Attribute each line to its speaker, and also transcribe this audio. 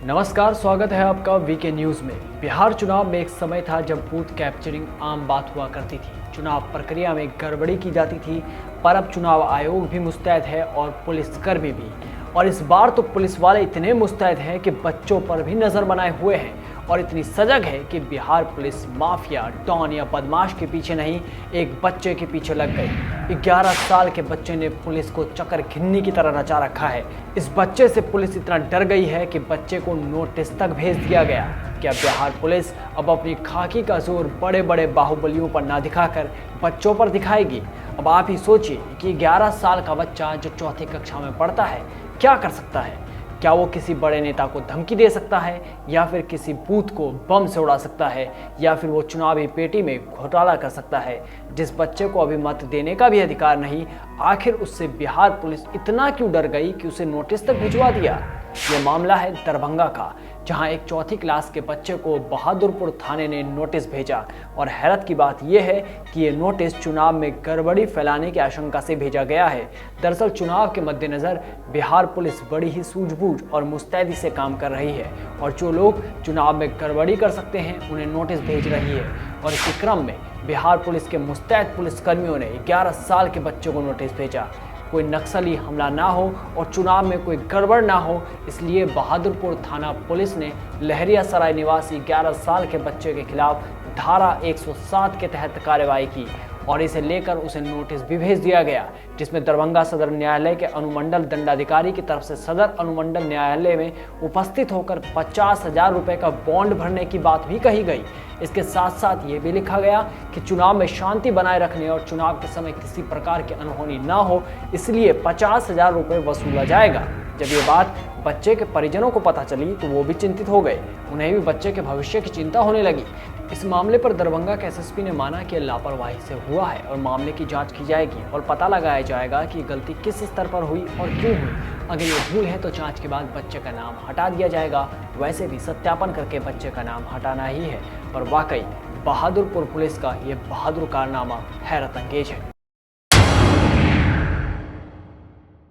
Speaker 1: नमस्कार, स्वागत है आपका वीके न्यूज़ में। बिहार चुनाव में एक समय था जब बूथ कैप्चरिंग आम बात हुआ करती थी। चुनाव प्रक्रिया में गड़बड़ी की जाती थी, पर अब चुनाव आयोग भी मुस्तैद है और पुलिसकर्मी भी। और इस बार तो पुलिस वाले इतने मुस्तैद हैं कि बच्चों पर भी नज़र बनाए हुए हैं और इतनी सजग है कि बिहार पुलिस माफिया, डॉन या बदमाश के पीछे नहीं, एक बच्चे के पीछे लग गई। 11 साल के बच्चे ने पुलिस को चक्कर घिन्नी की तरह नचा रखा है। इस बच्चे से पुलिस इतना डर गई है कि बच्चे को नोटिस तक भेज दिया गया। क्या बिहार पुलिस अब अपनी खाकी का जोर बड़े बड़े बाहुबलियों पर ना दिखाकर बच्चों पर दिखाएगी? अब आप ही सोचिए कि 11 साल का बच्चा जो चौथी कक्षा में पढ़ता है क्या कर सकता है। क्या वो किसी बड़े नेता को धमकी दे सकता है, या फिर किसी बूथ को बम से उड़ा सकता है, या फिर वो चुनावी पेटी में घोटाला कर सकता है? जिस बच्चे को अभी मत देने का भी अधिकार नहीं, आखिर उससे बिहार पुलिस इतना क्यों डर गई कि उसे नोटिस तक भिजवा दिया? ये मामला है दरभंगा का, जहां एक चौथी क्लास के बच्चे को बहादुरपुर थाने ने नोटिस भेजा। और हैरत की बात यह है कि ये नोटिस चुनाव में गड़बड़ी फैलाने की आशंका से भेजा गया है। दरअसल चुनाव के मद्देनजर बिहार पुलिस बड़ी ही सूझबूझ और मुस्तैदी से काम कर रही है, और जो लोग चुनाव में गड़बड़ी कर सकते हैं उन्हें नोटिस भेज रही है। और इसी क्रम में बिहार पुलिस के मुस्तैद पुलिसकर्मियों ने 11 साल के बच्चे को नोटिस भेजा। कोई नक्सली हमला ना हो और चुनाव में कोई गड़बड़ ना हो, इसलिए बहादुरपुर थाना पुलिस ने लहरिया सराय निवासी 11 साल के बच्चे के खिलाफ धारा 107 के तहत कार्रवाई की और इसे लेकर उसे नोटिस भी भेज दिया गया, जिसमें दरभंगा सदर न्यायालय के अनुमंडल दंडाधिकारी की तरफ से सदर अनुमंडल न्यायालय में उपस्थित होकर 50,000 रुपये का बॉन्ड भरने की बात भी कही गई। इसके साथ साथ ये भी लिखा गया कि चुनाव में शांति बनाए रखने और चुनाव के समय किसी प्रकार की अनहोनी ना हो, इसलिए 50,000 रुपये वसूला जाएगा। जब ये बात बच्चे के परिजनों को पता चली तो वो भी चिंतित हो गए, उन्हें भी बच्चे के भविष्य की चिंता होने लगी। इस मामले पर दरभंगा के एसएसपी ने माना कि लापरवाही से हुआ है और मामले की जांच की जाएगी और पता लगाया जाएगा कि गलती किस स्तर पर हुई और क्यों हुई। अगर ये भूल है तो जांच के बाद बच्चे का नाम हटा दिया जाएगा। वैसे भी सत्यापन करके बच्चे का नाम हटाना ही है। और वाकई बहादुरपुर पुलिस का ये बहादुर कारनामा हैरत अंगेज है।